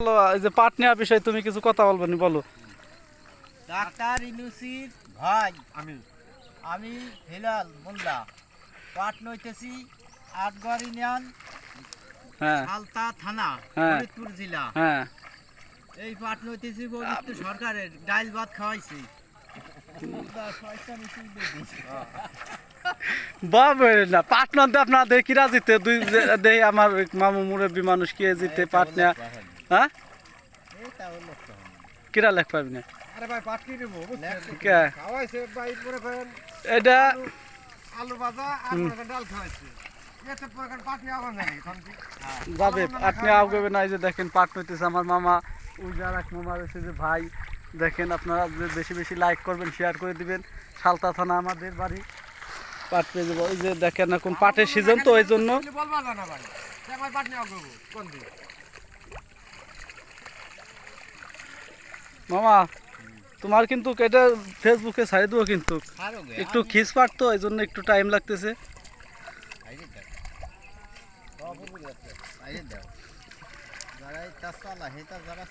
এই যে পাট নেওয়ার বিষয়ে তুমি কিছু কথা বলবে নি, বলো। ডাক্তার ইউনুসির ভাই আমি হেলাল মোল্লা পাট নইতেছি আটগড় ইউনিয়ন হ্যাঁ সালতা থানা হ্যাঁ ফরিদপুর জেলা। হ্যাঁ এই পাট নইতেছি পবিত্র সরকারের ডাইল ভাত খাওয়াইছি। বাবা না পাট না দে আপনার দেখি রাজিতে দুই দেই আমার মামু মুরব্বী মানুষ কে জিতে পাট নেয়া। হ্যাঁ কিরা লেখ পাবি না আরে ভাই পাট কি নেবো কে খাওয়াইছে ভাই পরে ফেন এটা আলু ভাজা আর মনে করেন ডাল খাওয়াইছে এত প্রকার পাট নিয়ে আবার জানি যাবে আপনি আগে না। এই যে দেখেন পাট নইতেছে আমার মামা ওই যে আর এক মামা রয়েছে যে ভাই দেখেন আপনারা বেশি বেশি লাইক করবেন, শেয়ার করে দিবেন। সালতা থানা আমাদের বাড়ি, পাট পেয়ে যাবো। ওই যে দেখেন এখন পাটের সিজন তো ওই জন্য বলবা না ভাই আমার পাট নিয়ে আগাবো কোন দিন মামা তোমার কিন্তু এটা ফেসবুকে ছাড়ে দেবো, কিন্তু একটু খিস পাট তো এই জন্য একটু টাইম লাগতেছে। যারা